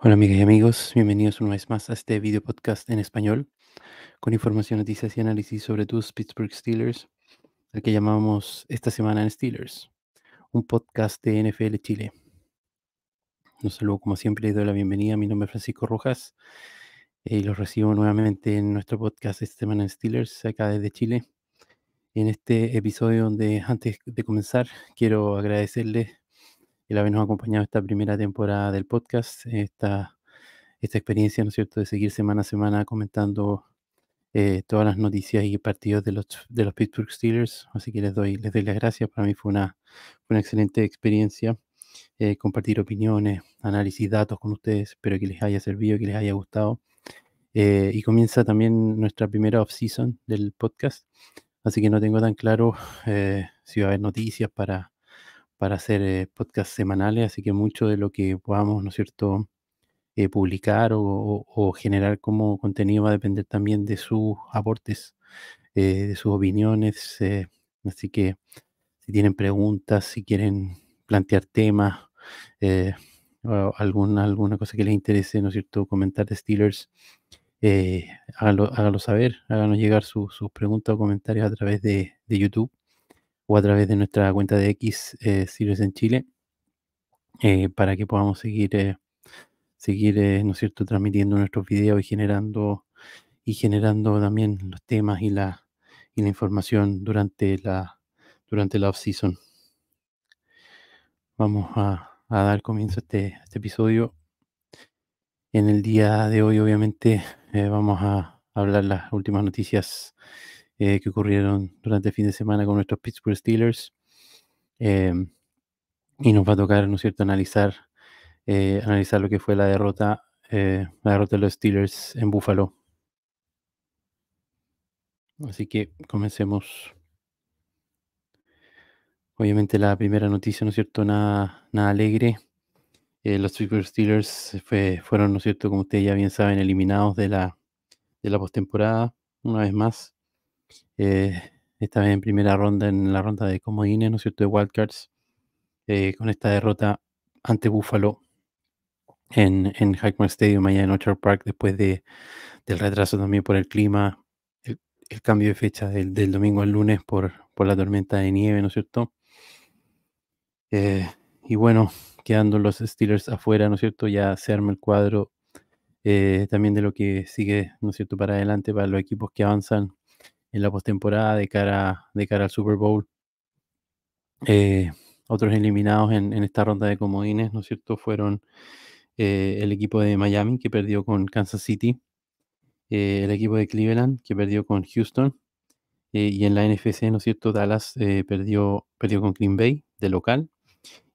Hola amigas y amigos, bienvenidos una vez más a este video podcast en español con información, noticias y análisis sobre tus Pittsburgh Steelers, el que llamamos Esta Semana en Steelers, un podcast de NFL Chile. Los saludo como siempre y doy la bienvenida. Mi nombre es Francisco Rojas y los recibo nuevamente en nuestro podcast Esta Semana en Steelers, acá desde Chile. En este episodio donde antes de comenzar quiero agradecerles el habernos acompañado esta primera temporada del podcast, esta experiencia, ¿no es cierto?, de seguir semana a semana comentando todas las noticias y partidos de los Pittsburgh Steelers. Así que les doy las gracias. Para mí fue una excelente experiencia compartir opiniones, análisis, datos con ustedes. Espero que les haya servido, que les haya gustado. Y comienza también nuestra primera off-season del podcast. Así que no tengo tan claro si va a haber noticias para hacer podcasts semanales. Así que mucho de lo que podamos, ¿no es cierto?, publicar o generar como contenido va a depender también de sus aportes, de sus opiniones. Así que si tienen preguntas, si quieren plantear temas, eh, o alguna cosa que les interese, ¿no es cierto?, comentar de Steelers, háganlo saber, háganos llegar sus preguntas o comentarios a través de YouTube o a través de nuestra cuenta de X, Steelers en Chile, para que podamos seguir, ¿no es cierto?, transmitiendo nuestros videos y generando también los temas y la información durante la off-season. Vamos a dar comienzo a este episodio. En el día de hoy, obviamente, vamos a hablar las últimas noticias que ocurrieron durante el fin de semana con nuestros Pittsburgh Steelers. em, y nos va a tocar, ¿no es cierto?, analizar lo que fue la derrota de los Steelers en Buffalo. Así que comencemos. Obviamente la primera noticia, ¿no es cierto? Nada alegre. Los Pittsburgh Steelers fueron, ¿no es cierto?, como ustedes ya bien saben, eliminados de la postemporada, una vez más. Eh, Esta vez en primera ronda, en la ronda de comodines, ¿no es cierto?, de Wildcards, con esta derrota ante Buffalo en Highmark Stadium, allá en Orchard Park, después del retraso también por el clima, el cambio de fecha del domingo al lunes por la tormenta de nieve, ¿no es cierto? Eh, y bueno, quedando los Steelers afuera, ¿no es cierto? Ya se arma el cuadro también de lo que sigue, ¿no es cierto?, para adelante para los equipos que avanzan en la postemporada de cara al Super Bowl. Eh, Otros eliminados en esta ronda de comodines, ¿no es cierto?, fueron el equipo de Miami, que perdió con Kansas City, el equipo de Cleveland, que perdió con Houston, y en la NFC, ¿no es cierto?, Dallas perdió con Green Bay de local.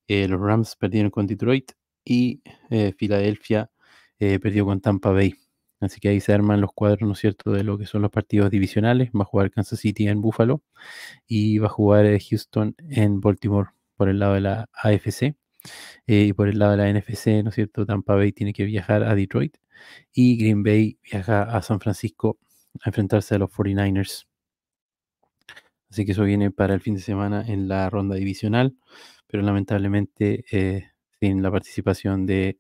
Los Rams perdieron con Detroit y Filadelfia perdió con Tampa Bay. Así que ahí se arman los cuadros, ¿no es cierto?, de lo que son los partidos divisionales. Va a jugar Kansas City en Buffalo y va a jugar Houston en Baltimore por el lado de la AFC. Y por el lado de la NFC, ¿no es cierto?, Tampa Bay tiene que viajar a Detroit y Green Bay viaja a San Francisco a enfrentarse a los 49ers. Así que eso viene para el fin de semana en la ronda divisional, pero lamentablemente sin la participación de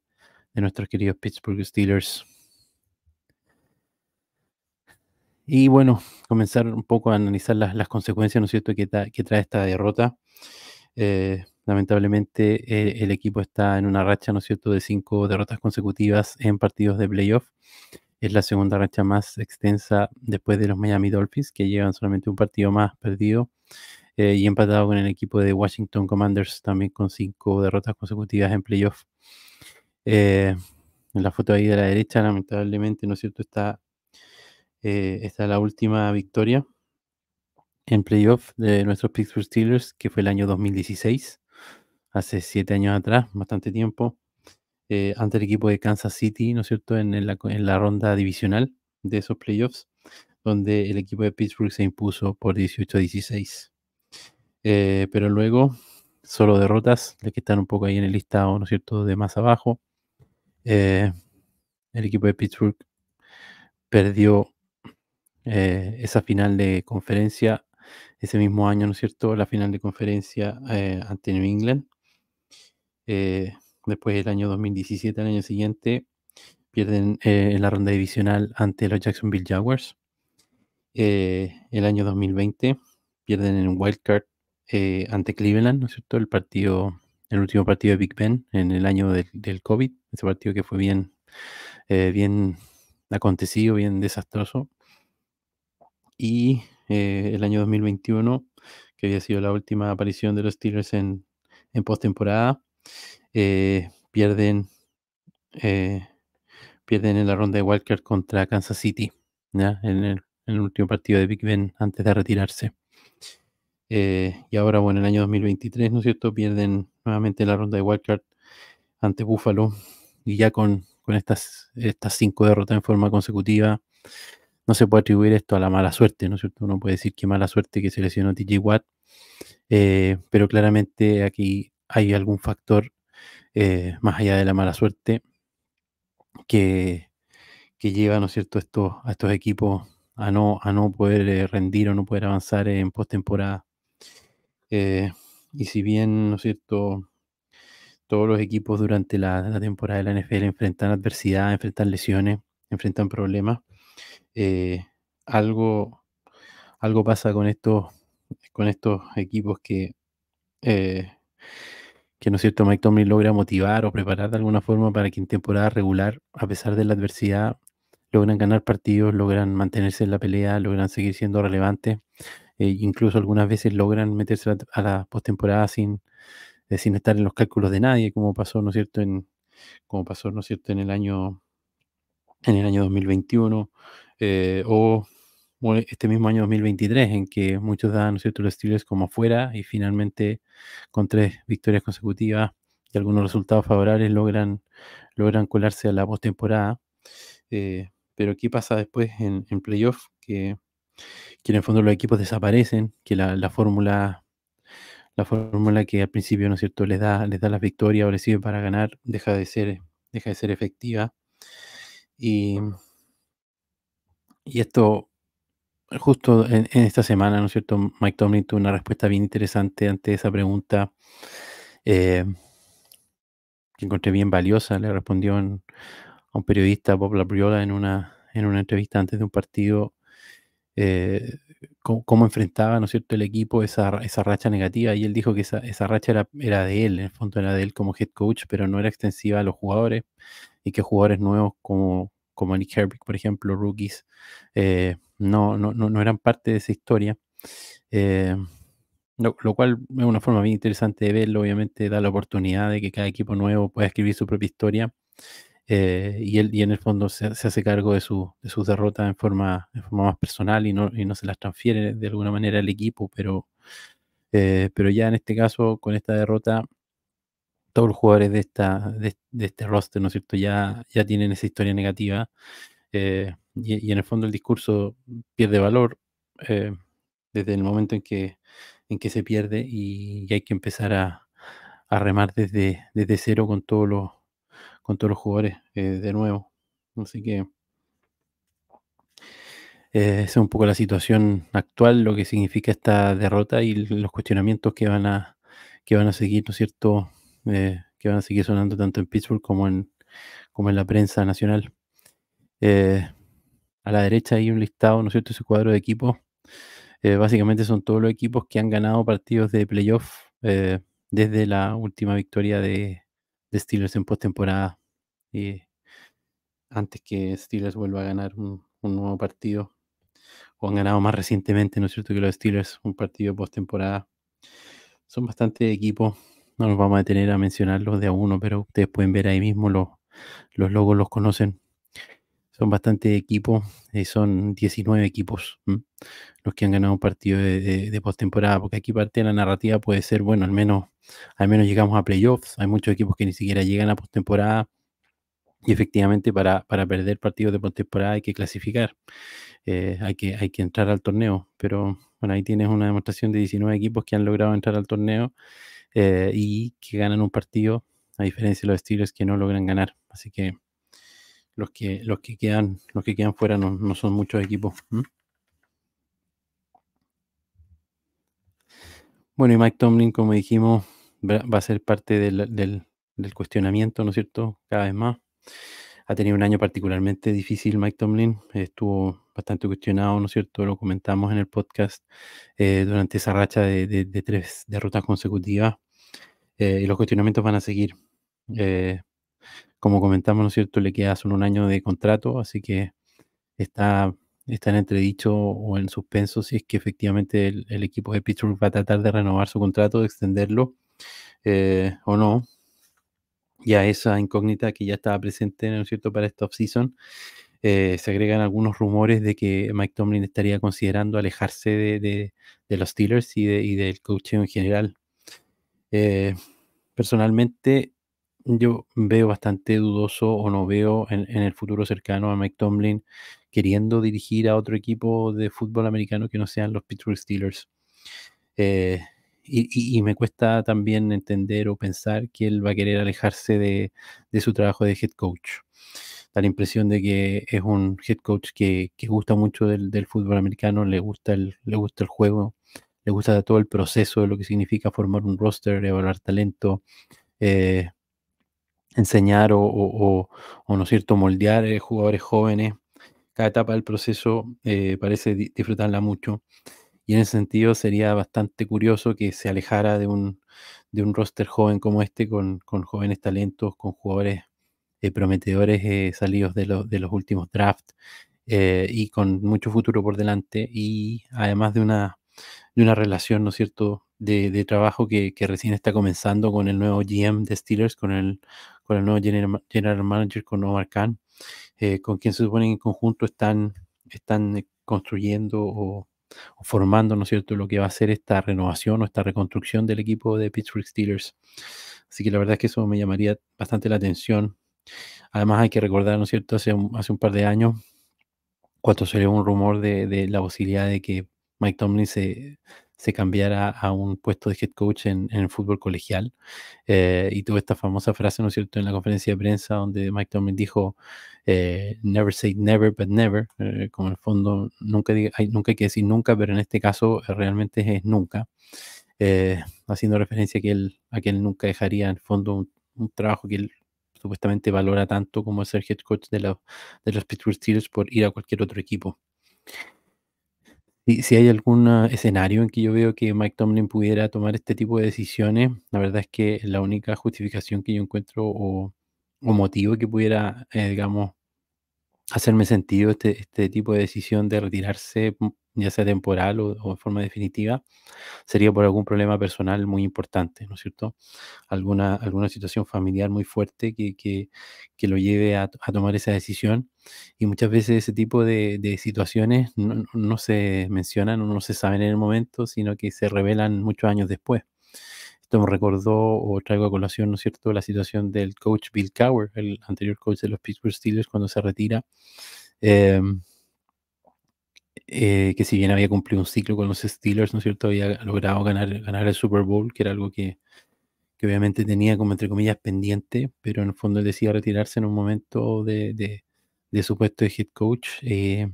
nuestros queridos Pittsburgh Steelers. Y bueno, comenzar un poco a analizar las consecuencias, ¿no es cierto?, que trae esta derrota. Lamentablemente el equipo está en una racha, ¿no es cierto?, de 5 derrotas consecutivas en partidos de playoff. Es la segunda racha más extensa después de los Miami Dolphins, que llevan solamente un partido más perdido, y empatado con el equipo de Washington Commanders, también con 5 derrotas consecutivas en playoff. Eh, en la foto ahí de la derecha, lamentablemente, ¿no es cierto?, está la última victoria en playoff de nuestros Pittsburgh Steelers, que fue el año 2016, hace 7 años atrás, bastante tiempo, ante el equipo de Kansas City, ¿no es cierto?, en la ronda divisional de esos playoffs, donde el equipo de Pittsburgh se impuso por 18-16. Pero luego, solo derrotas, las que están un poco ahí en el listado, ¿no es cierto?, de más abajo. Eh, el equipo de Pittsburgh perdió esa final de conferencia ese mismo año, ¿no es cierto?, la final de conferencia ante New England. Eh, Después, el año 2017, al año siguiente, pierden en la ronda divisional ante los Jacksonville Jaguars. El año 2020 pierden en un wild card ante Cleveland, ¿no es cierto? El último partido de Big Ben en el año del COVID, ese partido que fue bien acontecido, bien desastroso. Y el año 2021, que había sido la última aparición de los Steelers en postemporada, pierden, eh, pierden en la ronda de wildcard contra Kansas City, ¿ya? En el último partido de Big Ben antes de retirarse. Y ahora, bueno, en el año 2023, ¿no es cierto? Pierden nuevamente la ronda de wildcard ante Buffalo. Y ya con estas 5 derrotas en forma consecutiva, no se puede atribuir esto a la mala suerte, ¿no es cierto? Uno puede decir que mala suerte que se lesionó TJ Watt, pero claramente aquí hay algún factor más allá de la mala suerte que, que lleva, ¿no es cierto?, a estos equipos a no poder rendir o no poder avanzar en postemporada. Y si bien, ¿no es cierto?, todos los equipos durante la temporada de la NFL enfrentan adversidad, enfrentan lesiones, enfrentan problemas, eh, algo, algo pasa con estos equipos eh, que, ¿no es cierto?, Mike Tomlin logra motivar o preparar de alguna forma para que en temporada regular, a pesar de la adversidad, logran ganar partidos, logran mantenerse en la pelea, logran seguir siendo relevantes, incluso algunas veces logran meterse a la postemporada sin estar en los cálculos de nadie, como pasó, ¿no es cierto?, en el año 2021, o este mismo año 2023, en que muchos daban, ¿no es cierto?, los Steelers como fuera y finalmente con 3 victorias consecutivas y algunos resultados favorables logran colarse a la postemporada. Pero ¿qué pasa después en playoff? Que en el fondo los equipos desaparecen, que la fórmula que al principio, ¿no es cierto?, les da las victorias o les sirve para ganar, deja de ser efectiva. Y esto justo en esta semana, ¿no es cierto?, Mike Tomlin tuvo una respuesta bien interesante ante esa pregunta, eh, que encontré bien valiosa. Le respondió a un periodista, Bob Labriola, en una entrevista antes de un partido, eh, cómo enfrentaba, ¿no es cierto?, el equipo esa racha negativa, y él dijo que esa racha era de él, en el fondo era de él como head coach, pero no era extensiva a los jugadores, y que jugadores nuevos como Nick Herbig, por ejemplo, rookies, no eran parte de esa historia. Eh, lo cual es una forma bien interesante de verlo, obviamente da la oportunidad de que cada equipo nuevo pueda escribir su propia historia, y en el fondo se hace cargo de sus derrotas en forma más personal y no se las transfiere de alguna manera al equipo, pero ya en este caso, con esta derrota, todos los jugadores de este roster, ¿no es cierto?, ya tienen esa historia negativa, y en el fondo el discurso pierde valor, eh, desde el momento en que se pierde, y hay que empezar a remar desde cero con todos los jugadores, de nuevo. Así que esa es un poco la situación actual, lo que significa esta derrota y los cuestionamientos que van a seguir, ¿no es cierto?, que van a seguir sonando tanto en Pittsburgh como en la prensa nacional. Eh, a la derecha hay un listado, ¿no es cierto?, ese cuadro de equipos. Básicamente son todos los equipos que han ganado partidos de playoff, desde la última victoria de Steelers en postemporada, y antes que Steelers vuelva a ganar un nuevo partido, o han ganado más recientemente, ¿no es cierto?, que los Steelers, un partido postemporada. Son bastantes equipos, no nos vamos a detener a mencionarlos de a uno, pero ustedes pueden ver ahí mismo los logos, los conocen. Son bastantes equipos, son 19 equipos, los que han ganado un partido de postemporada, porque aquí parte de la narrativa puede ser, bueno, al menos llegamos a playoffs. Hay muchos equipos que ni siquiera llegan a postemporada, y efectivamente para perder partidos de postemporada hay que clasificar, hay que entrar al torneo, pero bueno, ahí tienes una demostración de 19 equipos que han logrado entrar al torneo, y que ganan un partido, a diferencia de los Steelers que no logran ganar. Así que los que quedan fuera no son muchos equipos. Bueno, y Mike Tomlin, como dijimos, va a ser parte del cuestionamiento, ¿no es cierto?, cada vez más. Ha tenido un año particularmente difícil Mike Tomlin, estuvo bastante cuestionado, ¿no es cierto? Lo comentamos en el podcast, durante esa racha de 3 derrotas consecutivas, y los cuestionamientos van a seguir. Eh, Como comentamos, ¿no es cierto? Le queda solo un año de contrato, así que está está en entredicho o en suspenso si es que efectivamente el equipo de Pittsburgh va a tratar de renovar su contrato, de extenderlo, o no. Y a esa incógnita que ya estaba presente, ¿no es cierto?, para esta offseason, se agregan algunos rumores de que Mike Tomlin estaría considerando alejarse de los Steelers y del coaching en general. Eh, Personalmente, yo veo bastante dudoso o no veo en el futuro cercano a Mike Tomlin queriendo dirigir a otro equipo de fútbol americano que no sean los Pittsburgh Steelers. Eh, y me cuesta también entender o pensar que él va a querer alejarse de su trabajo de head coach. Da la impresión de que es un head coach que gusta mucho del fútbol americano, le gusta el juego, le gusta todo el proceso de lo que significa formar un roster, evaluar talento, eh, enseñar ¿no es cierto?, moldear, jugadores jóvenes. Cada etapa del proceso, parece disfrutarla mucho. Y en ese sentido sería bastante curioso que se alejara de un roster joven como este, con jóvenes talentos, con jugadores prometedores, salidos de los últimos drafts, y con mucho futuro por delante, y además de una relación, ¿no es cierto?, de trabajo que recién está comenzando con el nuevo GM de Steelers, con el nuevo general manager, con Omar Khan, con quien se supone que en conjunto están construyendo o formando, ¿no es cierto?, lo que va a ser esta renovación o esta reconstrucción del equipo de Pittsburgh Steelers. Así que la verdad es que eso me llamaría bastante la atención. Además hay que recordar, ¿no es cierto?, hace un par de años, cuando salió un rumor de la posibilidad de que Mike Tomlin se cambiara a un puesto de head coach en el fútbol colegial, y tuvo esta famosa frase, ¿no es cierto?, en la conferencia de prensa donde Mike Tomlin dijo, "Never say never, but never", como en el fondo nunca hay que decir nunca, pero en este caso, realmente es nunca, haciendo referencia a que él nunca dejaría en el fondo un trabajo que él supuestamente valora tanto como ser head coach de los Pittsburgh Steelers por ir a cualquier otro equipo. Y si hay algún escenario en que yo veo que Mike Tomlin pudiera tomar este tipo de decisiones, la verdad es que la única justificación que yo encuentro o motivo que pudiera, digamos, hacerme sentido este tipo de decisión de retirarse, ya sea temporal o en forma definitiva, sería por algún problema personal muy importante, ¿no es cierto? Alguna situación familiar muy fuerte que lo lleve a tomar esa decisión. Y muchas veces ese tipo de situaciones no se mencionan o no se saben en el momento, sino que se revelan muchos años después. Esto me recordó o traigo a colación, ¿no es cierto?, la situación del coach Bill Cowher, el anterior coach de los Pittsburgh Steelers, cuando se retira, em, que si bien había cumplido un ciclo con los Steelers, ¿no es cierto?, había logrado ganar el Super Bowl, que era algo que obviamente tenía como entre comillas pendiente, pero en el fondo él decía retirarse en un momento de su puesto de head coach, y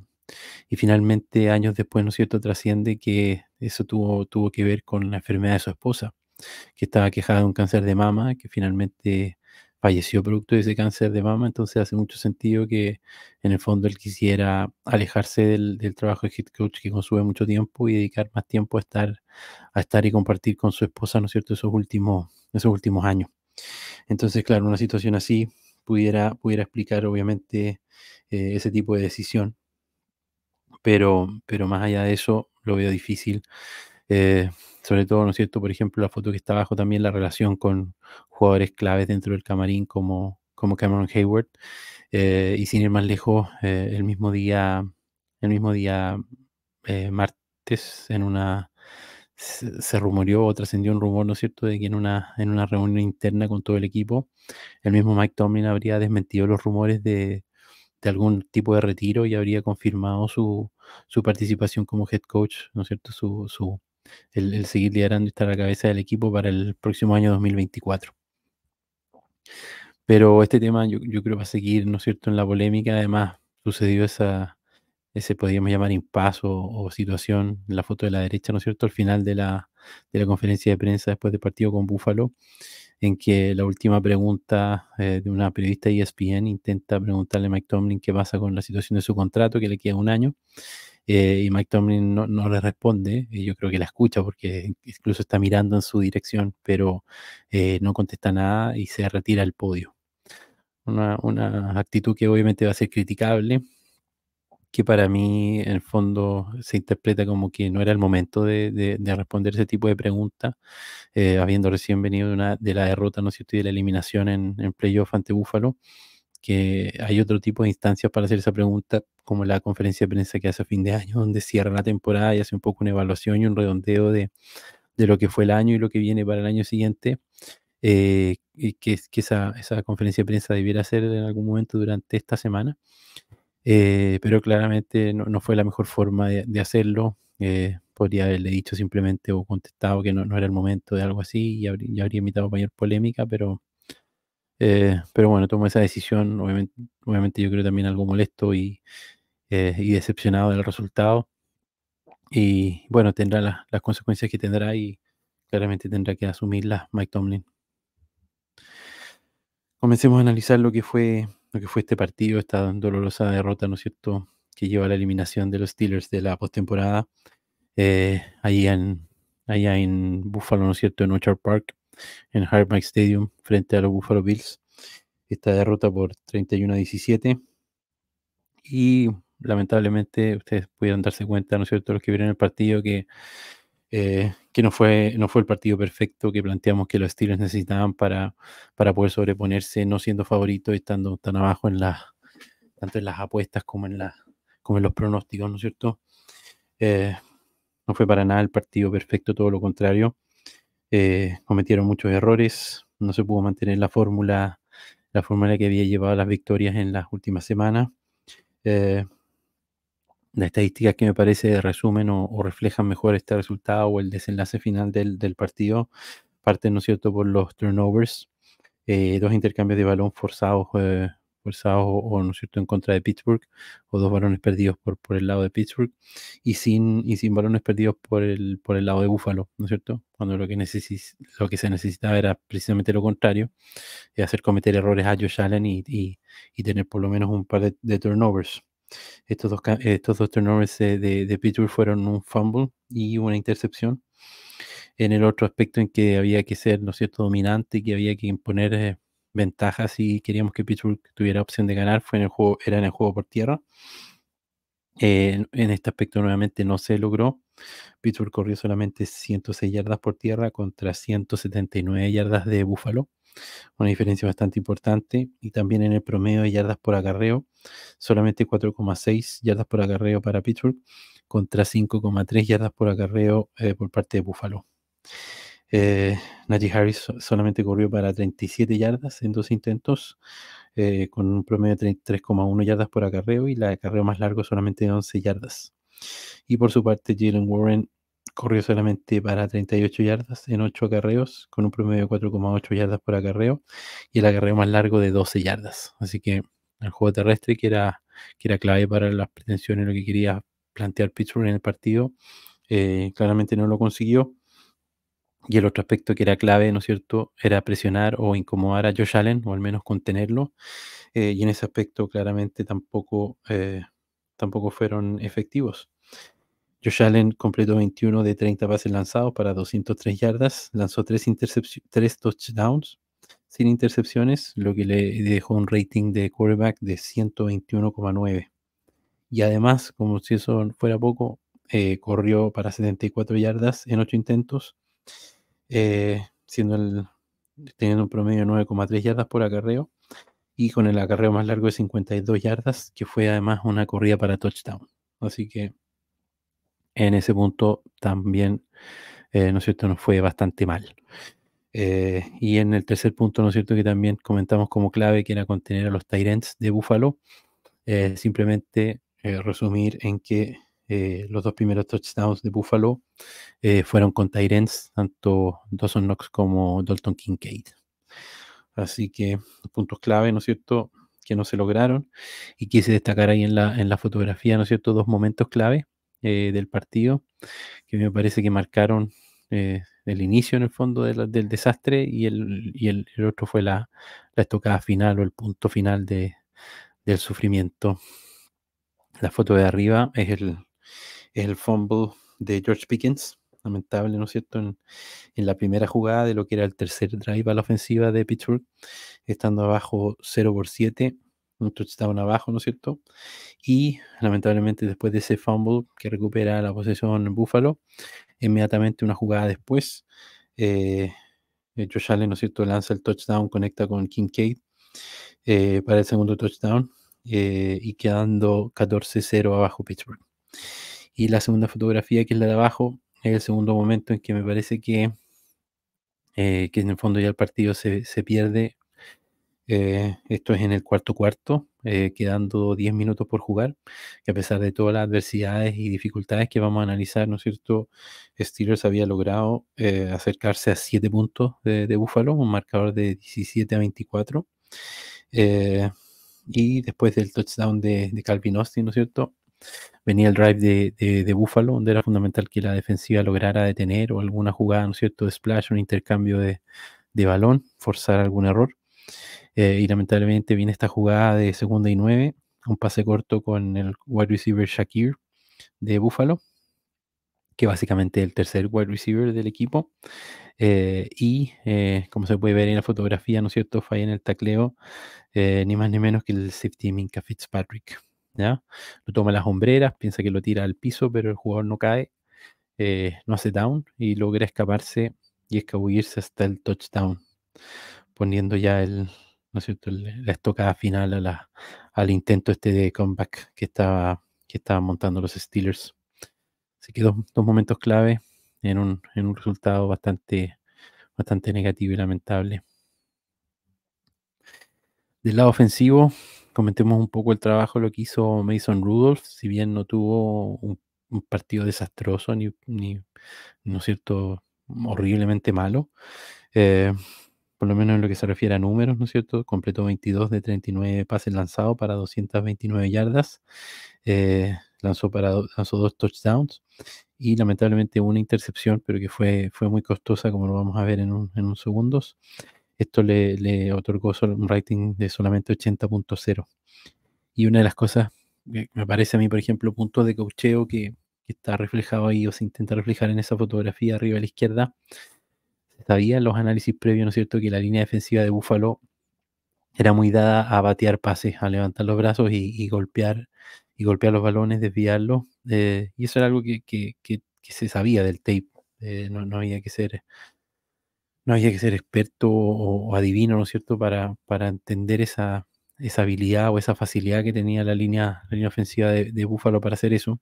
finalmente años después, ¿no es cierto?, trasciende que eso tuvo que ver con la enfermedad de su esposa, que estaba quejada de un cáncer de mama, que finalmente falleció producto de ese cáncer de mama. Entonces hace mucho sentido que en el fondo él quisiera alejarse del trabajo de head coach que consume mucho tiempo y dedicar más tiempo a estar y compartir con su esposa, ¿no es cierto?, esos últimos años. Entonces, claro, una situación así pudiera explicar obviamente, ese tipo de decisión, pero más allá de eso lo veo difícil. Eh, Sobre todo, ¿no es cierto? Por ejemplo, la foto que está abajo también, la relación con jugadores claves dentro del camarín como Cameron Hayward. Y sin ir más lejos, el mismo día, martes, se rumoreó o trascendió un rumor, ¿no es cierto?, de que en una reunión interna con todo el equipo, el mismo Mike Tomlin habría desmentido los rumores de algún tipo de retiro y habría confirmado su participación como head coach, ¿no es cierto? El seguir liderando y estar a la cabeza del equipo para el próximo año 2024. Pero este tema yo creo va a seguir, ¿no es cierto?, en la polémica. Además, sucedió ese podríamos llamar impasse o situación en la foto de la derecha, ¿no es cierto?, al final de la conferencia de prensa después del partido con Buffalo, en que la última pregunta de una periodista de ESPN intenta preguntarle a Mike Tomlin qué pasa con la situación de su contrato, que le queda un año, y Mike Tomlin no le responde. Y yo creo que la escucha porque incluso está mirando en su dirección, pero no contesta nada y se retira del podio. Una actitud que obviamente va a ser criticable, que para mí en el fondo se interpreta como que no era el momento de responder ese tipo de preguntas, habiendo recién venido de la derrota, ¿no es cierto?, y de la eliminación en playoff ante Buffalo, que hay otro tipo de instancias para hacer esa pregunta, como la conferencia de prensa que hace a fin de año, donde cierra la temporada y hace un poco una evaluación y un redondeo de lo que fue el año y lo que viene para el año siguiente. Y que esa conferencia de prensa debiera hacer en algún momento durante esta semana, pero claramente no fue la mejor forma de hacerlo. Podría haberle dicho simplemente o contestado que no era el momento de algo así y habría evitado mayor polémica, pero bueno, tomó esa decisión, obviamente yo creo también algo molesto y decepcionado del resultado. Y bueno, tendrá las consecuencias que tendrá y claramente tendrá que asumirlas Mike Tomlin. Comencemos a analizar lo que fue este partido, esta dolorosa derrota, ¿no es cierto?, que lleva a la eliminación de los Steelers de la postemporada, allá en Buffalo, ¿no es cierto?, en Orchard Park, en Hard Rock Stadium, frente a los Buffalo Bills. Esta derrota por 31-17 y lamentablemente ustedes pudieron darse cuenta, ¿no es cierto?, los que vieron el partido, que no fue el partido perfecto que planteamos que los Steelers necesitaban para poder sobreponerse, no siendo favoritos y estando tan abajo tanto en las apuestas como en los pronósticos, ¿no es cierto? Eh, no fue para nada el partido perfecto, todo lo contrario. Cometieron muchos errores, no se pudo mantener la fórmula que había llevado a las victorias en las últimas semanas. Eh, las estadísticas que me parece resumen o reflejan mejor este resultado o el desenlace final del partido parten, ¿no es cierto?, por los turnovers, dos intercambios de balón forzados o, ¿no es cierto?, en contra de Pittsburgh, o dos balones perdidos por el lado de Pittsburgh, y sin balones perdidos por el lado de Buffalo, ¿no es cierto? Cuando lo que se necesitaba era precisamente lo contrario, hacer cometer errores a Josh Allen y tener por lo menos un par de turnovers. Estos dos turnovers de Pittsburgh fueron un fumble y una intercepción. En el otro aspecto en que había que ser, ¿no es cierto?, dominante y que había que imponer ventajas si queríamos que Pittsburgh tuviera opción de ganar, era en el juego por tierra. En este aspecto nuevamente no se logró. Pittsburgh corrió solamente 106 yardas por tierra contra 179 yardas de Buffalo, una diferencia bastante importante. Y también en el promedio de yardas por acarreo, solamente 4,6 yardas por acarreo para Pittsburgh contra 5,3 yardas por acarreo por parte de Buffalo. Najee Harris solamente corrió para 37 yardas en dos intentos, con un promedio de 33,1 yardas por acarreo, y el acarreo más largo solamente de 11 yardas. Y por su parte, Jalen Warren corrió solamente para 38 yardas en 8 acarreos, con un promedio de 4,8 yardas por acarreo, y el acarreo más largo de 12 yardas. Así que el juego terrestre, que era clave para las pretensiones, lo que quería plantear Pittsburgh en el partido, claramente no lo consiguió. Y el otro aspecto que era clave, ¿no es cierto?, era presionar o incomodar a Josh Allen, o al menos contenerlo. Y en ese aspecto claramente tampoco fueron efectivos. Josh Allen completó 21 de 30 pases lanzados para 203 yardas, lanzó tres touchdowns sin intercepciones, lo que le dejó un rating de quarterback de 121,9. Y además, como si eso fuera poco, corrió para 74 yardas en 8 intentos, eh, siendo teniendo un promedio de 9,3 yardas por acarreo, y con el acarreo más largo de 52 yardas, que fue además una corrida para touchdown. Así que en ese punto también, ¿no es cierto?, nos fue bastante mal. Y en el tercer punto, ¿no es cierto?, que también comentamos como clave, que era contener a los tight ends de Buffalo. Simplemente resumir en que los dos primeros touchdowns de Buffalo fueron con tight ends, tanto Dawson Knox como Dalton Kincaid. Así que puntos clave, ¿no es cierto?, que no se lograron. Y quise destacar ahí en la fotografía, ¿no es cierto?, dos momentos clave del partido que me parece que marcaron el inicio en el fondo del desastre y el otro fue la estocada final o el punto final del sufrimiento. La foto de arriba es el fumble de George Pickens, lamentable, ¿no es cierto? En la primera jugada de lo que era el tercer drive a la ofensiva de Pittsburgh, estando abajo 0-7, un touchdown abajo, ¿no es cierto? Y lamentablemente después de ese fumble que recupera la posesión Buffalo, inmediatamente una jugada después, eh, Josh Allen, ¿no es cierto?, lanza el touchdown, conecta con Kincaid para el segundo touchdown y quedando 14-0 abajo Pittsburgh. Y la segunda fotografía, que es la de abajo, es el segundo momento en que me parece que en el fondo ya el partido se pierde. Esto es en el cuarto cuarto, quedando 10 minutos por jugar, que a pesar de todas las adversidades y dificultades que vamos a analizar, ¿no es cierto? Steelers había logrado acercarse a 7 puntos de Buffalo, un marcador de 17-24. eh, y después del touchdown de Calvin Austin, ¿no es cierto? Venía el drive de Buffalo, donde era fundamental que la defensiva lograra detener o alguna jugada, ¿no es cierto?, de splash, un intercambio de balón, forzar algún error. Y lamentablemente viene esta jugada de 2nd y 9, un pase corto con el wide receiver Shakir de Buffalo, que básicamente es el tercer wide receiver del equipo. Como se puede ver en la fotografía, ¿no es cierto?, falla en el tacleo, ni más ni menos que el safety Minka Fitzpatrick. ¿Ya? Lo toma a las hombreras, piensa que lo tira al piso, pero el jugador no cae, no hace down y logra escaparse y escabullirse hasta el touchdown, poniendo ya ¿no es cierto?, la estocada final al intento este de comeback que estaban montando los Steelers. Así que dos momentos clave en un resultado bastante negativo y lamentable. Del lado ofensivo, comentemos un poco el trabajo, lo que hizo Mason Rudolph, si bien no tuvo un partido desastroso ni, ¿no es cierto?, horriblemente malo. eh, por lo menos en lo que se refiere a números, ¿no es cierto? Completó 22 de 39 pases lanzados para 229 yardas. Lanzó 2 touchdowns y lamentablemente una intercepción, pero que fue muy costosa, como lo vamos a ver en un segundos. Esto le otorgó un rating de solamente 80.0. Y una de las cosas que me parece a mí, por ejemplo, puntos de coacheo que está reflejado ahí o se intenta reflejar en esa fotografía arriba a la izquierda. Se sabía en los análisis previos, ¿no es cierto?, que la línea defensiva de Buffalo era muy dada a batear pases, a levantar los brazos y golpear los balones, desviarlos. Y eso era algo que se sabía del tape. No había que ser experto o adivino, ¿no es cierto?, para entender esa habilidad o esa facilidad que tenía la línea ofensiva de Buffalo para hacer eso.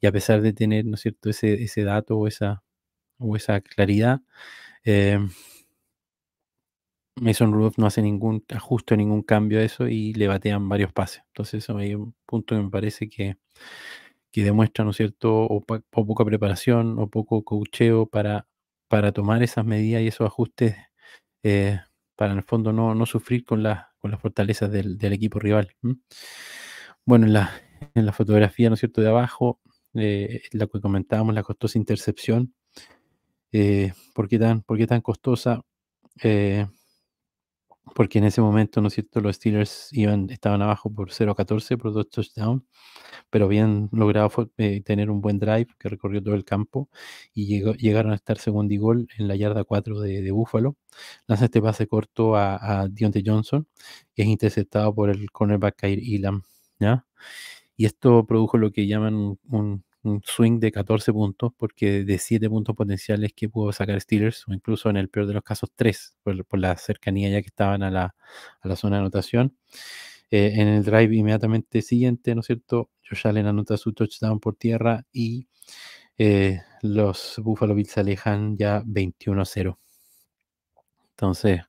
Y a pesar de tener, ¿no es cierto?, ese dato o esa claridad, eh, Mason Rudolph no hace ningún ajuste, ningún cambio a eso y le batean varios pases. Entonces, eso hay un punto que me parece que demuestra, ¿no es cierto?, o poca preparación o poco coacheo para tomar esas medidas y esos ajustes, eh, para en el fondo no sufrir con las fortalezas del equipo rival. Bueno, en la fotografía, ¿no es cierto?, de abajo, la que comentábamos, la costosa intercepción. ¿Por qué tan costosa? Eh, Porque en ese momento, ¿no es cierto?, los Steelers estaban abajo por 0-14 por 2 touchdowns, pero habían logrado tener un buen drive que recorrió todo el campo y llegaron a estar segundo y gol en la yarda 4 de Buffalo. Lanza este pase corto a Diontae Johnson, que es interceptado por el cornerback Kyle Elam, ¿ya? Y esto produjo lo que llaman un swing de 14 puntos, porque de 7 puntos potenciales que pudo sacar Steelers, o incluso en el peor de los casos 3, por la cercanía ya que estaban a la zona de anotación. En el drive inmediatamente siguiente, ¿no es cierto?, Josh Allen anota su touchdown por tierra y los Buffalo Bills se alejan ya 21-0. Entonces,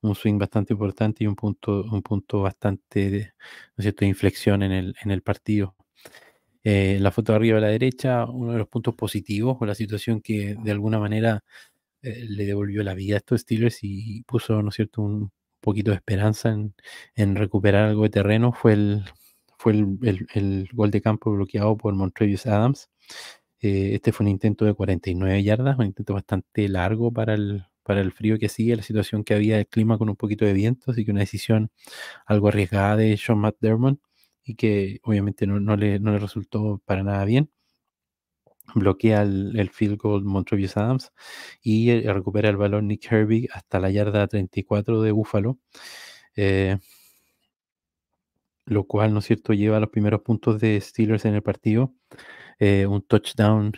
un swing bastante importante y un punto bastante ¿no es cierto?, de inflexión en el partido. La foto de arriba a la derecha, uno de los puntos positivos o la situación que de alguna manera le devolvió la vida a estos Steelers y puso, ¿no es cierto?, un poquito de esperanza en recuperar algo de terreno fue el gol de campo bloqueado por Montrevious Adams. Este fue un intento de 49 yardas, un intento bastante largo para el frío que sigue, la situación que había del clima con un poquito de viento, así que una decisión algo arriesgada de Sean McDermott y que obviamente no le resultó para nada bien. Bloquea el field goal Montravius Adams y recupera el balón Nick Herbig hasta la yarda 34 de Buffalo, eh, lo cual, ¿no es cierto?, lleva a los primeros puntos de Steelers en el partido. Un touchdown,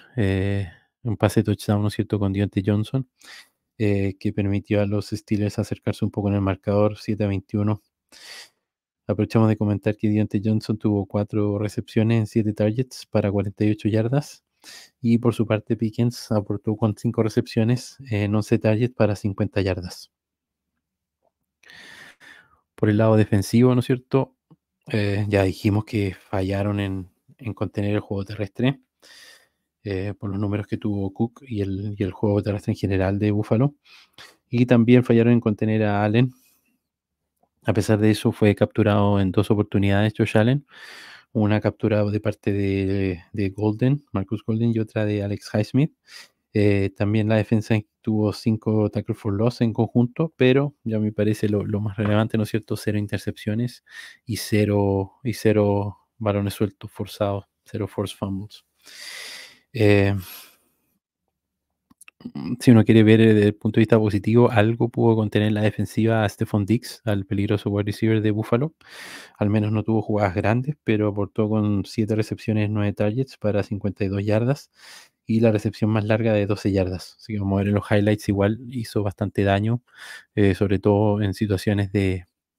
un pase touchdown, ¿no es cierto?, con Diontae Johnson, que permitió a los Steelers acercarse un poco en el marcador 7-21. Aprovechamos de comentar que Diontae Johnson tuvo 4 recepciones en 7 targets para 48 yardas. Y por su parte, Pickens aportó con 5 recepciones en 11 targets para 50 yardas. Por el lado defensivo, ¿no es cierto? Ya dijimos que fallaron en contener el juego terrestre, por los números que tuvo Cook y el juego terrestre en general de Buffalo. Y también fallaron en contener a Allen. A pesar de eso, fue capturado en 2 oportunidades Josh Allen. Una captura de parte de Golden, Marcus Golden, y otra de Alex Highsmith. También la defensa tuvo 5 tackles for loss en conjunto, pero ya me parece lo más relevante, ¿no es cierto? 0 intercepciones y cero balones sueltos forzados, 0 forced fumbles. Eh, si uno quiere ver desde el punto de vista positivo, algo pudo contener la defensiva a Stephon Diggs, al peligroso wide receiver de Buffalo. Al menos no tuvo jugadas grandes, pero aportó con 7 recepciones, 9 targets para 52 yardas y la recepción más larga de 12 yardas. Así que vamos a ver en los highlights, igual hizo bastante daño, sobre todo en situaciones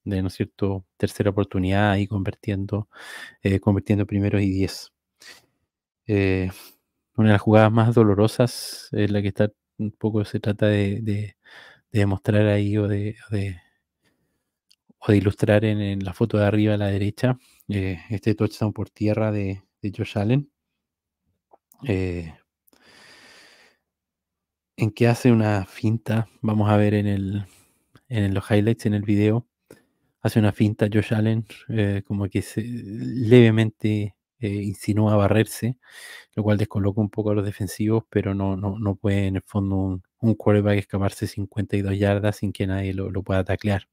¿no es cierto?, tercera oportunidad y convirtiendo primeros y 10. Eh, una de las jugadas más dolorosas es la que está un poco se trata de demostrar ahí o de ilustrar en la foto de arriba a la derecha, este touchdown por tierra de Josh Allen, eh, en que hace una finta, vamos a ver en los highlights, en el video, hace una finta Josh Allen, como que levemente insinúa barrerse, lo cual descoloca un poco a los defensivos, pero no puede en el fondo un quarterback escaparse 52 yardas sin que nadie lo pueda taclear.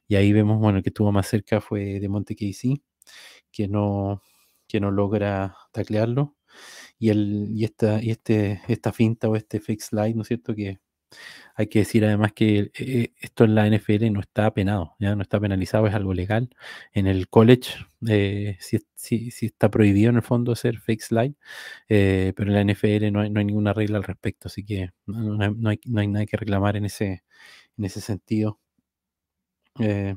Y ahí vemos, bueno, el que estuvo más cerca fue de Monte Casey, que no, que no logra taclearlo. Esta finta o este fake slide, ¿no es cierto? Que hay que decir además que esto en la NFL no está penado, ya no está penalizado, es algo legal. En el college sí está prohibido en el fondo hacer fake slide, pero en la NFL no hay ninguna regla al respecto, así que no hay nada que reclamar en ese sentido. Eh,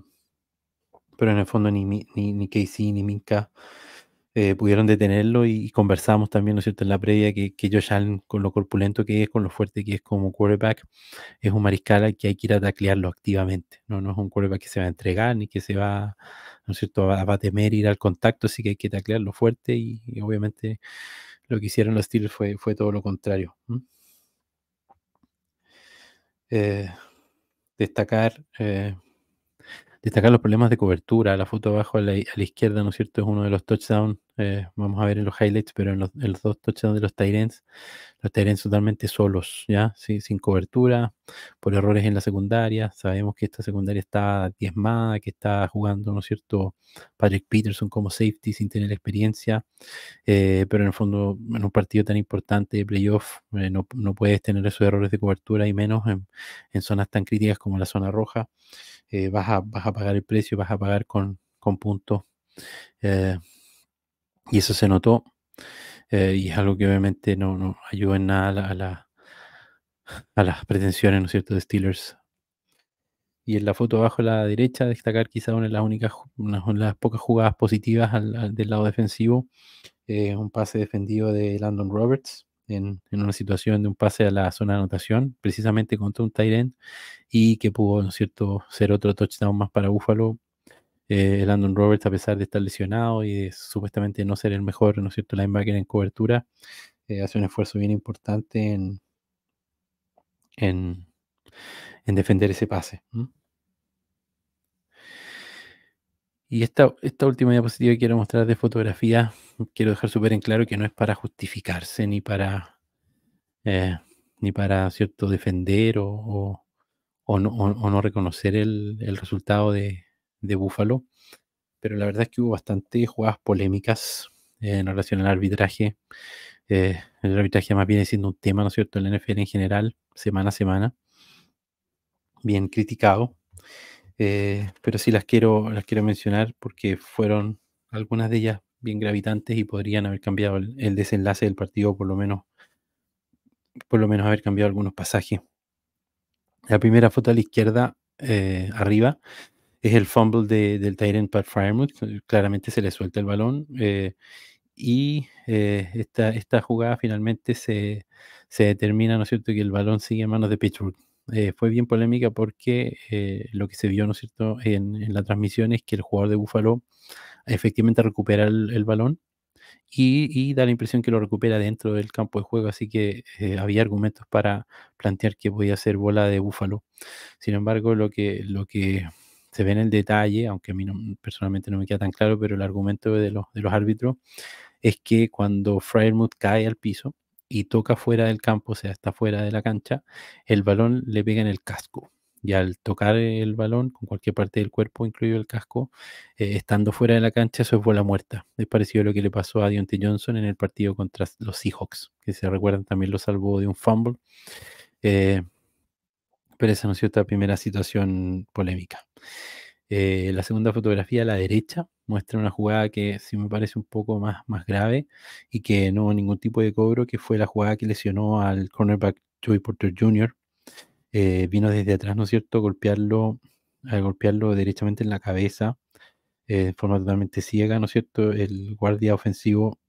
pero en el fondo ni Casey ni Minka pudieron detenerlo y conversamos también, ¿no es cierto?, en la previa que Josh Allen, con lo corpulento que es, con lo fuerte que es como quarterback, es un mariscal al que hay que ir a taclearlo activamente. No es un quarterback que se va a entregar ni que se va, ¿no es cierto?, va a temer ir al contacto, así que hay que taclearlo fuerte y obviamente lo que hicieron los Steelers fue todo lo contrario. Eh, destacar, eh, destacar los problemas de cobertura. La foto abajo a la izquierda, ¿no es cierto?, es uno de los touchdowns. Vamos a ver en los highlights, pero en los 2 touchdowns de los tight ends totalmente solos, ¿ya? Sí, sin cobertura, por errores en la secundaria. Sabemos que esta secundaria está diezmada, que está jugando, ¿no es cierto?, Patrick Peterson como safety sin tener experiencia. Pero en el fondo, en un partido tan importante de playoff, no puedes tener esos errores de cobertura y menos en zonas tan críticas como la zona roja. Vas a pagar el precio, vas a pagar con puntos. eh, y eso se notó, y es algo que obviamente no ayuda en nada a las pretensiones, ¿no es cierto?, de Steelers. Y en la foto abajo a la derecha, destacar quizá una de las una de las pocas jugadas positivas del lado defensivo, un pase defendido de Landon Roberts en una situación de un pase a la zona de anotación, precisamente contra un tight end, y que pudo, ¿no es cierto?, ser otro touchdown más para Buffalo. Landon Roberts, a pesar de estar lesionado y de supuestamente no ser el mejor, ¿no es cierto?, linebacker en cobertura, hace un esfuerzo bien importante en, en defender ese pase. Y esta última diapositiva que quiero mostrar de fotografía, quiero dejar súper en claro que no es para justificarse eh, ni para, ¿cierto?, defender o no reconocer el resultado de Buffalo, pero la verdad es que hubo bastantes jugadas polémicas en relación al arbitraje. El arbitraje más viene siendo un tema, ¿no es cierto?, en la NFL en general, semana a semana, bien criticado. Pero sí las quiero mencionar porque fueron algunas de ellas bien gravitantes y podrían haber cambiado el desenlace del partido, por lo menos haber cambiado algunos pasajes. La primera foto a la izquierda, arriba, es el fumble del tight end Pat Freiermuth. Claramente se le suelta el balón, esta jugada finalmente se determina, ¿no es cierto?, que el balón sigue en manos de Pittsburgh. Fue bien polémica porque, lo que se vio, ¿no es cierto?, en la transmisión es que el jugador de Buffalo efectivamente recupera el balón y da la impresión que lo recupera dentro del campo de juego, así que, había argumentos para plantear que podía ser bola de Buffalo. Sin embargo, lo que se ve en el detalle, aunque a mí personalmente no me queda tan claro, pero el argumento de los árbitros es que cuando Freiermuth cae al piso y toca fuera del campo, o sea, está fuera de la cancha, el balón le pega en el casco. Y al tocar el balón con cualquier parte del cuerpo, incluido el casco, estando fuera de la cancha, eso es bola muerta. Es parecido a lo que le pasó a Diontae Johnson en el partido contra los Seahawks, que se recuerdan también lo salvó de un fumble. Eh, pero esa no es cierta primera situación polémica. La segunda fotografía a la derecha muestra una jugada que sí me parece un poco más grave y que no hubo ningún tipo de cobro, que fue la jugada que lesionó al cornerback Joey Porter Jr. Vino desde atrás, ¿no es cierto?, a golpearlo derechamente en la cabeza, de forma totalmente ciega, ¿no es cierto?, el guardia ofensivo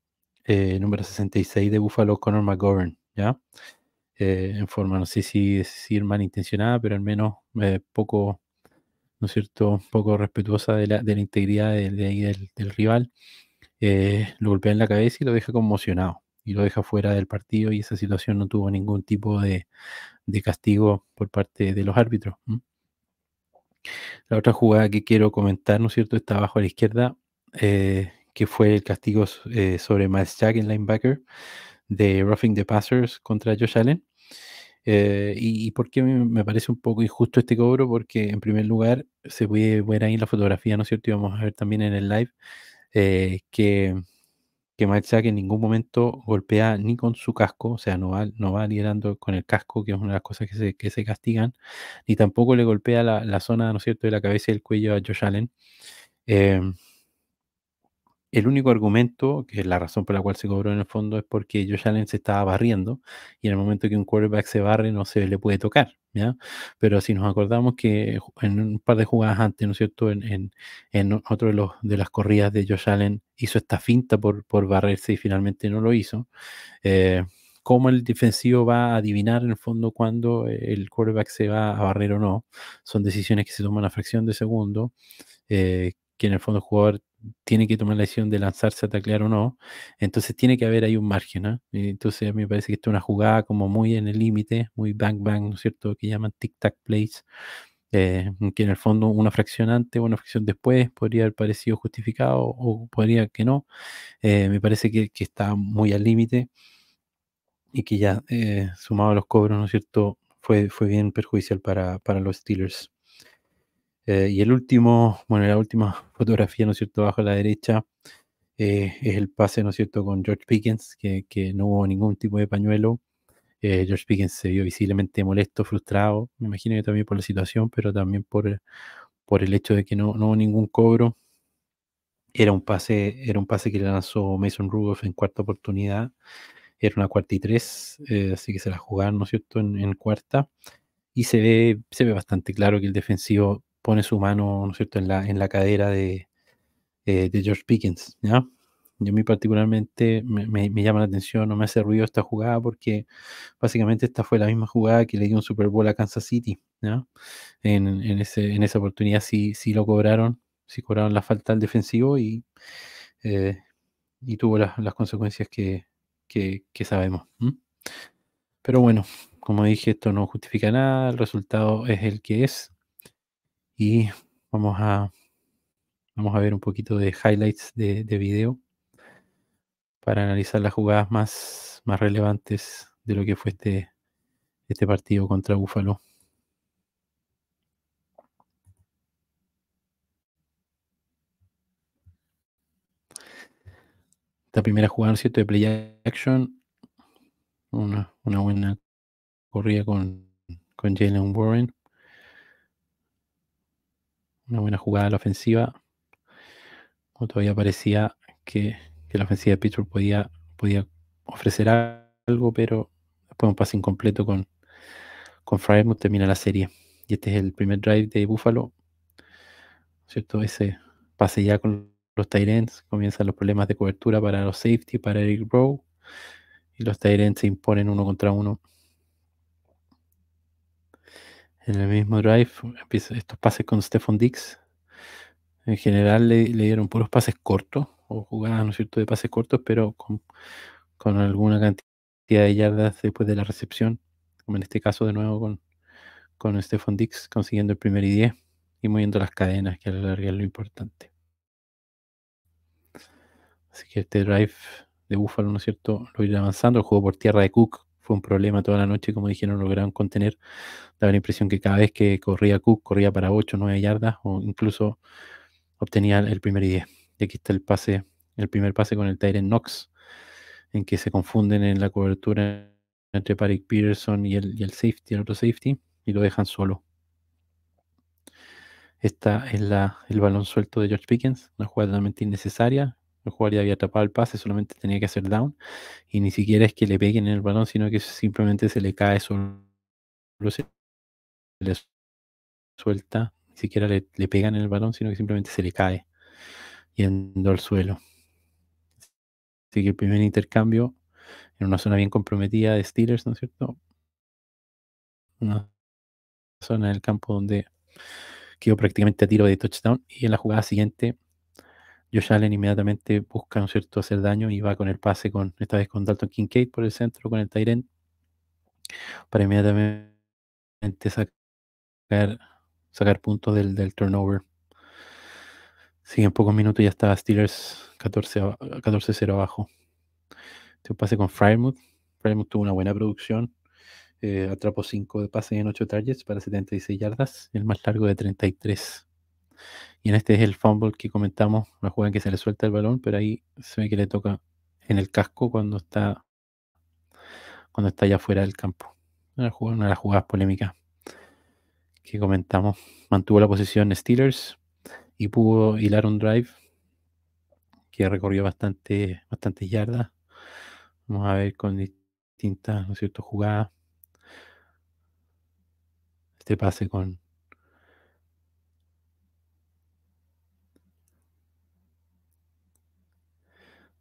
número 66 de Buffalo, Connor McGovern, ¿ya? En forma, no sé si decir malintencionada, pero al menos poco, ¿no es cierto?, poco respetuosa de la integridad del rival. Lo golpea en la cabeza y lo deja conmocionado y lo deja fuera del partido, y esa situación no tuvo ningún tipo de castigo por parte de los árbitros. La otra jugada que quiero comentar, ¿no es cierto?, está abajo a la izquierda, que fue el castigo sobre Miles Jack, el linebacker, de roughing the passers contra Josh Allen. ¿Y por qué me parece un poco injusto este cobro? Porque en primer lugar se puede ver ahí en la fotografía, ¿no es cierto? Y vamos a ver también en el live, que Mike Jack en ningún momento golpea ni con su casco, o sea, no va liderando con el casco, que es una de las cosas que se castigan, ni tampoco le golpea la zona, ¿no es cierto?, de la cabeza y el cuello a Josh Allen. Em, el único argumento, que es la razón por la cual se cobró en el fondo, es porque Josh Allen se estaba barriendo y en el momento que un quarterback se barre no se le puede tocar, ¿ya? Pero si nos acordamos que en un par de jugadas antes, ¿no es cierto?, en otro de las corridas de Josh Allen hizo esta finta por barrerse y finalmente no lo hizo. eh, ¿Cómo el defensivo va a adivinar en el fondo cuándo el quarterback se va a barrer o no? Son decisiones que se toman a fracción de segundo, que en el fondo el jugador tiene que tomar la decisión de lanzarse a taclear o no. Entonces tiene que haber ahí un margen, ¿ah? Entonces a mí me parece que esta es una jugada como muy en el límite, muy bang bang, ¿no es cierto?, que llaman tic-tac plays, que en el fondo una fracción antes o una fracción después podría haber parecido justificado o podría que no. Me parece que está muy al límite y que ya, sumado a los cobros, ¿no es cierto?, fue bien perjudicial para los Steelers. Y bueno, la última fotografía, ¿no es cierto?, abajo a la derecha, es el pase, ¿no es cierto?, con George Pickens, que no hubo ningún tipo de pañuelo. George Pickens se vio visiblemente molesto, frustrado, me imagino que también por la situación, pero también por el hecho de que no hubo ningún cobro. Era un pase que le lanzó Mason Rudolph en cuarta oportunidad. Era una cuarta y tres, así que se la jugaron, ¿no es cierto?, en cuarta. Y se ve bastante claro que el defensivo pone su mano, ¿no es cierto?, en la cadera de George Pickens, ¿ya? Y a mí particularmente me llama la atención, no me hace ruido esta jugada porque básicamente esta fue la misma jugada que le dio un Super Bowl a Kansas City, ¿ya? En esa oportunidad sí lo cobraron, sí cobraron la falta al defensivo eh, y tuvo las consecuencias que sabemos. Pero bueno, como dije, esto no justifica nada, el resultado es el que es y vamos a Vamos a ver un poquito de highlights de video para analizar las jugadas más relevantes de lo que fue este partido contra Buffalo. Esta primera jugada, ¿no es cierto?, de play action, una buena corrida con Jalen Warren, una buena jugada a la ofensiva. O todavía parecía que la ofensiva de Pittsburgh podía ofrecer algo, pero después un pase incompleto con Freiermuth termina la serie. Y este es el primer drive de Buffalo, ¿cierto? Ese pase ya con los tight ends, comienzan los problemas de cobertura para los safety, para Eric Rowe, y los tight ends se imponen uno contra uno. En el mismo drive, empiezan estos pases con Stephon Diggs. En general le dieron puros pases cortos, o jugadas, ¿no es cierto?, de pases cortos, pero con alguna cantidad de yardas después de la recepción, como en este caso de nuevo con Stephon Diggs consiguiendo el primer y 10 y moviendo las cadenas, que a la larga es lo importante. Así que este drive de Buffalo, ¿no es cierto?, lo irá avanzando. El juego por tierra de Cook fue un problema toda la noche, como dijeron, lograron contener. Daba la impresión que cada vez que corría Cook, corría para 8 o 9 yardas, o incluso obtenía el primer y 10. Y aquí está el primer pase con el Tyren Knox, en que se confunden en la cobertura entre Patrick Peterson y el safety, el otro safety, y lo dejan solo. Esta es el balón suelto de George Pickens, una jugada totalmente innecesaria. El jugador ya había atrapado el pase, solamente tenía que hacer down. Y ni siquiera es que le peguen en el balón, sino que simplemente se le cae solo, se le suelta. Ni siquiera le pegan en el balón, sino que simplemente se le cae yendo al suelo. Así que el primer intercambio en una zona bien comprometida de Steelers, ¿no es cierto? Una zona del campo donde quedó prácticamente a tiro de touchdown. Y en la jugada siguiente, Josh Allen inmediatamente busca, ¿no es cierto?, hacer daño y va con el pase, esta vez con Dalton Kincaid por el centro, con el tight end, para inmediatamente sacar, sacar puntos del turnover. Sí, en pocos minutos ya estaba Steelers 14-0 abajo. Este un pase con Freiermuth. Freiermuth tuvo una buena producción. Atrapó 5 de pases en 8 targets para 76 yardas, el más largo de 33. Y en este es el fumble que comentamos, la jugada en que se le suelta el balón, pero ahí se ve que le toca en el casco cuando está ya fuera del campo. Una de las jugadas polémicas que comentamos. Mantuvo la posición Steelers y pudo hilar un drive que recorrió bastantes yardas. Vamos a ver con distintas, ¿no es cierto?, jugadas. Este pase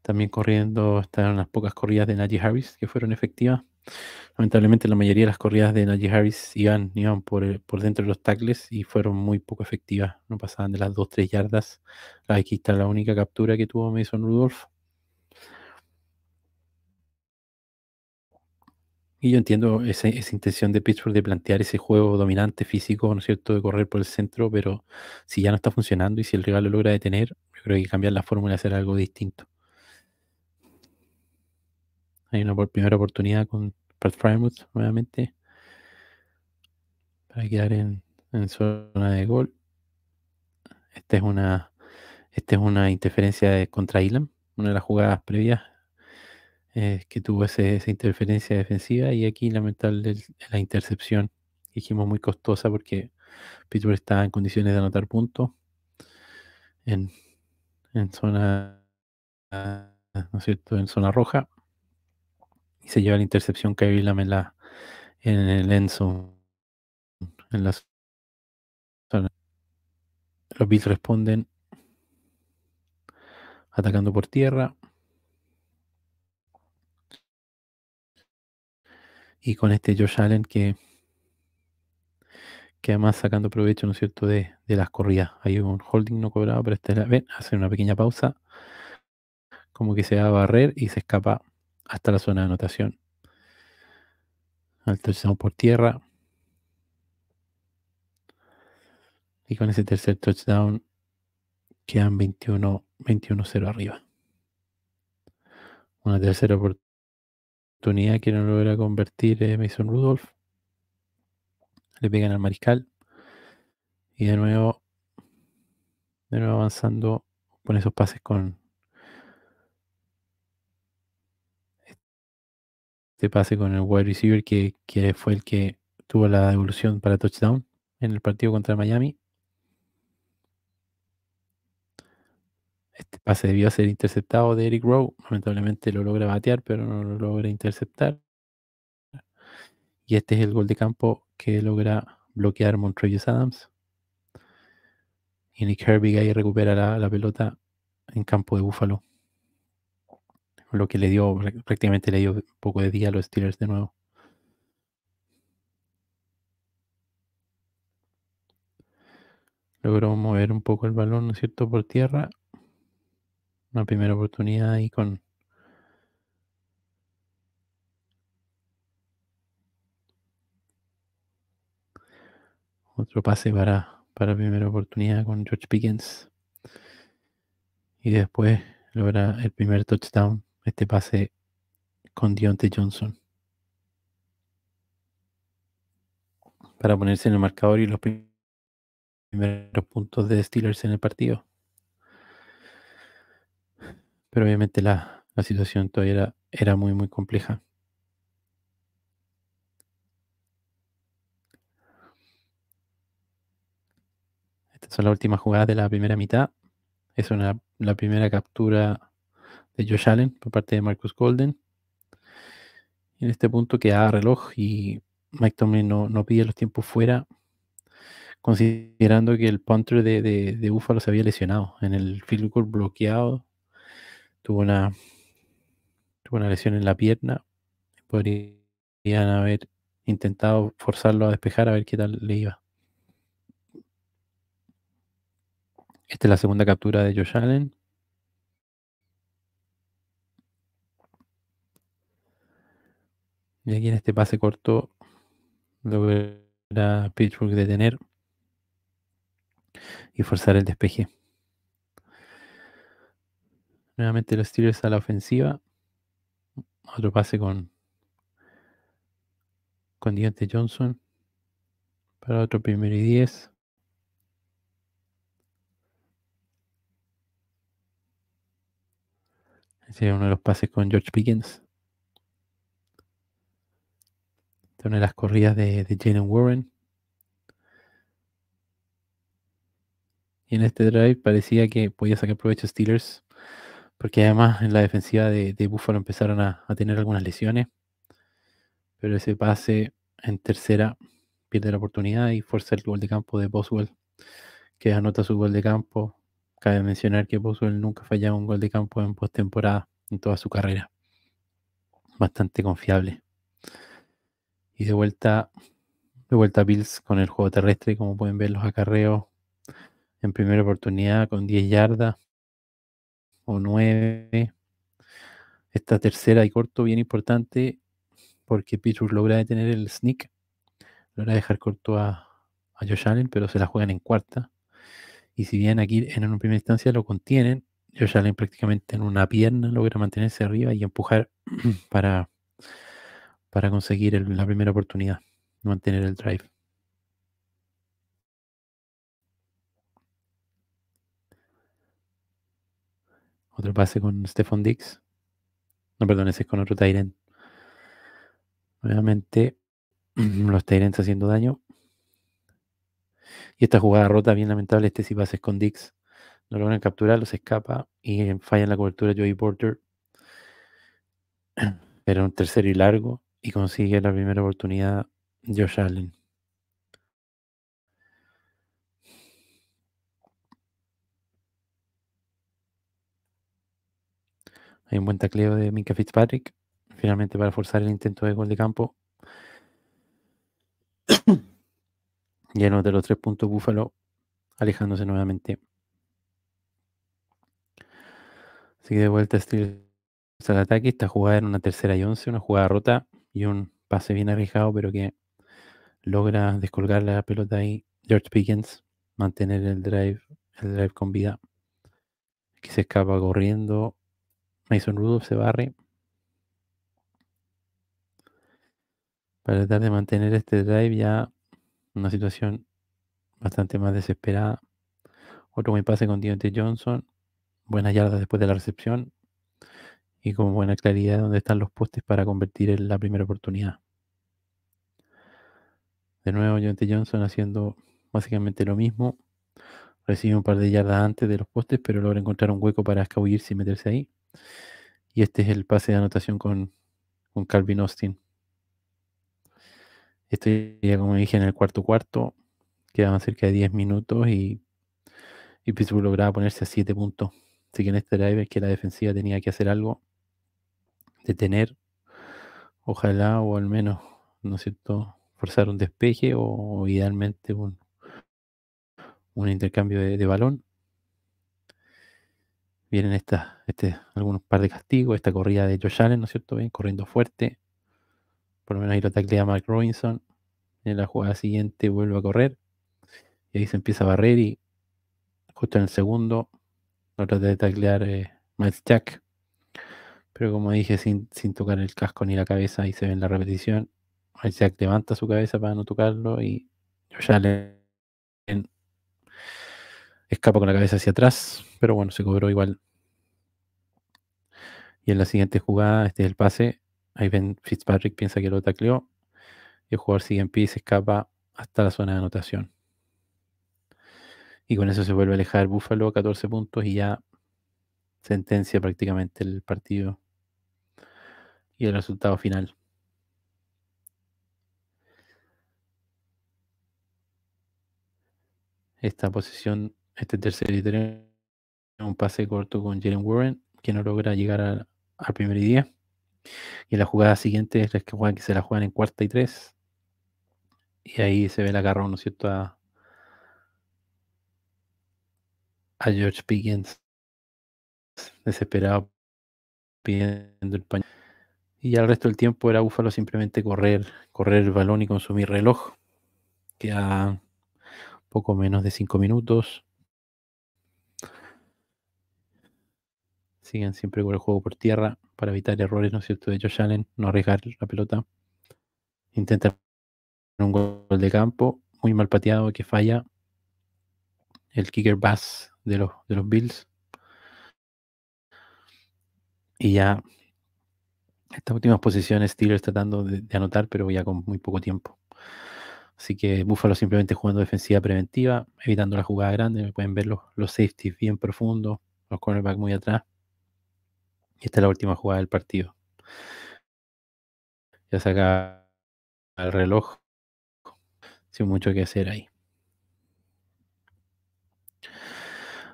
también corriendo, estaban unas pocas corridas de Najee Harris que fueron efectivas. Lamentablemente la mayoría de las corridas de Najee Harris iban por dentro de los tackles y fueron muy poco efectivas. No pasaban de las 2-3 yardas. Aquí está la única captura que tuvo Mason Rudolph. Y yo entiendo esa intención de Pittsburgh de plantear ese juego dominante físico, ¿no es cierto?, de correr por el centro, pero si ya no está funcionando y si el rival lo logra detener, yo creo que hay que cambiar la fórmula y hacer algo distinto. Hay una primera oportunidad con Pat Frymouth nuevamente para quedar en zona de gol. Esta es una interferencia contra Elam, una de las jugadas previas que tuvo esa interferencia defensiva, y aquí lamentable la intercepción, dijimos muy costosa porque Pittsburgh estaba en condiciones de anotar puntos en, en zona, ¿no es cierto?, en zona roja, y se lleva la intercepción Kyrie Elam en el end zone, en la zona. Los Bills responden atacando por tierra y con este Josh Allen que además sacando provecho, ¿no es cierto?, de las corridas. Hay un holding no cobrado, pero ven, hace una pequeña pausa, como que se va a barrer y se escapa hasta la zona de anotación. Al touchdown por tierra. Y con ese tercer touchdown Quedan 21-0 arriba. Una tercera oportunidad que no logra convertir Mason Rudolph. Le pegan al mariscal. Y de nuevo avanzando con esos pases con este pase con el wide receiver que fue el que tuvo la devolución para touchdown en el partido contra Miami. Este pase debió ser interceptado de Eric Rowe. Lamentablemente lo logra batear, pero no lo logra interceptar. Y este es el gol de campo que logra bloquear Montravius Adams. Y Nick Herbig ahí recupera la pelota en campo de Búfalo. Lo que le dio, prácticamente le dio un poco de día a los Steelers de nuevo. Logró mover un poco el balón, ¿no es cierto?, por tierra. Una primera oportunidad ahí con otro pase para primera oportunidad con George Pickens. Y después logra el primer touchdown, este pase con Diontae Johnson. Para ponerse en el marcador y los primeros puntos de Steelers en el partido. Pero obviamente la situación todavía era muy, muy compleja. Estas son las últimas jugadas de la primera mitad. Es la primera captura de Josh Allen por parte de Marcus Golden. En este punto queda reloj y Mike Tomlin no pide los tiempos fuera, considerando que el punter de Buffalo se había lesionado en el field goal bloqueado. Tuvo una lesión en la pierna. Podrían haber intentado forzarlo a despejar a ver qué tal le iba. Esta es la segunda captura de Josh Allen. Y aquí en este pase corto logra Pittsburgh detener y forzar el despeje. Nuevamente los Steelers a la ofensiva. Otro pase con Diontae Johnson para otro 1º y 10. Ese es uno de los pases con George Pickens. Esta es una de las corridas de Jalen Warren. Y en este drive parecía que podía sacar provecho Steelers, porque además en la defensiva de Buffalo empezaron a tener algunas lesiones. Pero ese pase en tercera pierde la oportunidad y fuerza el gol de campo de Boswell, que anota su gol de campo. Cabe mencionar que Boswell nunca fallaba un gol de campo en postemporada en toda su carrera. Bastante confiable. Y de vuelta Bills con el juego terrestre, como pueden ver los acarreos en primera oportunidad con 10 yardas o 9. Esta tercera y corto bien importante porque Pittsburgh logra detener el sneak, logra dejar corto a Josh Allen, pero se la juegan en cuarta. Y si bien aquí en una primera instancia lo contienen, Josh Allen prácticamente en una pierna logra mantenerse arriba y empujar para conseguir la primera oportunidad, mantener el drive. Otro pase con Stephon Diggs. No, perdón, ese es con otro tight end. Nuevamente los tight ends haciendo daño. Y esta jugada rota, bien lamentable, sí pases con Diggs. No logran capturarlo, se escapa y falla en la cobertura Joey Porter. Pero un tercero y largo y consigue la primera oportunidad Josh Allen. Hay un buen tacleo de Minkah Fitzpatrick, finalmente para forzar el intento de gol de campo. Lleno de los 3 puntos Buffalo, alejándose nuevamente. Así que de vuelta Steelers al ataque. Esta jugada era una 3ª y 11, una jugada rota y un pase bien arriesgado, pero que logra descolgar la pelota ahí George Pickens, mantener el drive con vida. Aquí se escapa corriendo. Mason Rudolph se barre para tratar de mantener este drive ya una situación bastante más desesperada. Otro buen pase con Dionte Johnson. Buenas yardas después de la recepción. Y con buena claridad donde están los postes para convertir en la primera oportunidad. De nuevo, Dionte Johnson haciendo básicamente lo mismo. Recibe un par de yardas antes de los postes, pero logra encontrar un hueco para escabullirse y meterse ahí. Y este es el pase de anotación con Calvin Austin. Esto ya, como dije, en el cuarto cuarto. Quedaban cerca de 10 minutos y Pittsburgh lograba ponerse a 7 puntos. Así que en este drive es que la defensiva tenía que hacer algo, detener, ojalá, o al menos, ¿no es cierto?, forzar un despeje o idealmente un intercambio de balón. Vienen algunos par de castigos, esta corrida de Josh Allen, ¿no es cierto? Ven corriendo fuerte. Por lo menos ahí lo taclea Mark Robinson. En la jugada siguiente vuelve a correr. Y ahí se empieza a barrer y justo en el segundo lo trata de taclear Miles Jack. Pero como dije, sin tocar el casco ni la cabeza, ahí se ve en la repetición. Miles Jack levanta su cabeza para no tocarlo y Josh Allen escapa con la cabeza hacia atrás. Pero bueno, se cobró igual. Y en la siguiente jugada, este es el pase. Ahí Ben Fitzpatrick piensa que lo tacleó. Y el jugador sigue en pie y se escapa hasta la zona de anotación. Y con eso se vuelve a alejar Buffalo, 14 puntos y ya sentencia prácticamente el partido y el resultado final. Esta posición, este tercer y un pase corto con Jalen Warren, que no logra llegar al primer y 10. Y la jugada siguiente es la que se la juegan en cuarta y 3. Y ahí se ve el agarrón, ¿no es cierto?, a George Pickens, desesperado, pidiendo el paño. Y ya el resto del tiempo era Búfalo simplemente correr el balón y consumir reloj. Queda poco menos de 5 minutos. Siguen siempre con el juego por tierra para evitar errores, ¿no es cierto?, de Josh Allen, no arriesgar la pelota. Intentan un gol de campo, muy mal pateado, que falla. El kicker Bass de los Bills. Y ya estas últimas posiciones, Steelers tratando de anotar, pero ya con muy poco tiempo. Así que Buffalo simplemente jugando defensiva preventiva, evitando la jugada grande. Pueden ver los safeties bien profundos, los cornerbacks muy atrás. Y esta es la última jugada del partido. Ya saca el reloj, sin mucho que hacer ahí.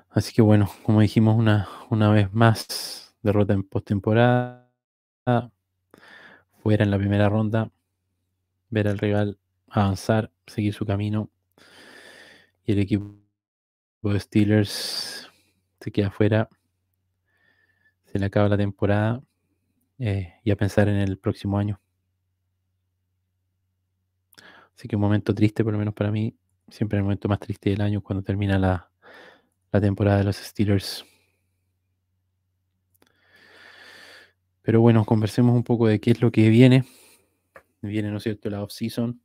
Así que bueno, como dijimos una vez más, derrota en postemporada, fuera en la primera ronda, ver al rival avanzar, seguir su camino y el equipo de Steelers se queda fuera, se le acaba la temporada y a pensar en el próximo año. Así que un momento triste, por lo menos para mí, siempre el momento más triste del año cuando termina la temporada de los Steelers. Pero bueno, conversemos un poco de qué es lo que viene. Viene, ¿no es cierto?, la off-season.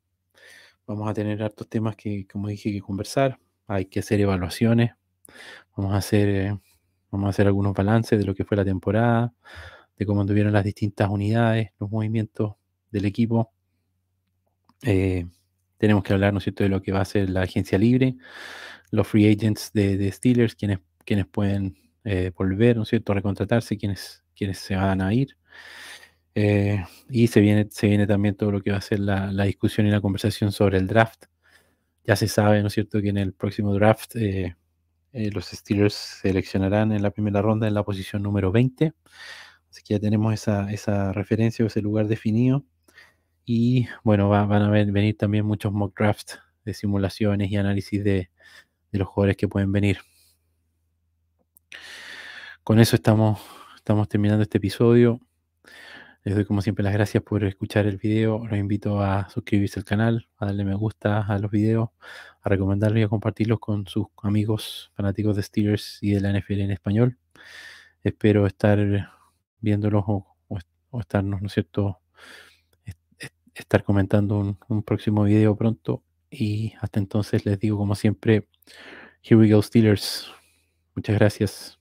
Vamos a tener hartos temas que, como dije, que conversar. Hay que hacer evaluaciones. Vamos a hacer algunos balances de lo que fue la temporada, de cómo anduvieron las distintas unidades, los movimientos del equipo. Tenemos que hablar, ¿no es cierto?, de lo que va a ser la agencia libre, los free agents de Steelers, quienes pueden volver, ¿no es cierto?, recontratarse, quienes se van a ir. Y se viene también todo lo que va a ser la discusión y la conversación sobre el draft. Ya se sabe, ¿no es cierto?, que en el próximo draft los Steelers seleccionarán en la primera ronda en la posición número 20. Así que ya tenemos esa referencia o ese lugar definido. Y bueno, van a venir también muchos mock drafts de simulaciones y análisis de los jugadores que pueden venir. Con eso estamos terminando este episodio. Les doy como siempre las gracias por escuchar el video. Los invito a suscribirse al canal, a darle me gusta a los videos, a recomendarlos y a compartirlos con sus amigos fanáticos de Steelers y de la NFL en español. Espero estar viéndolos o estarnos, ¿no es cierto?, estar comentando un próximo video pronto. Y hasta entonces les digo como siempre, Here we go Steelers. Muchas gracias.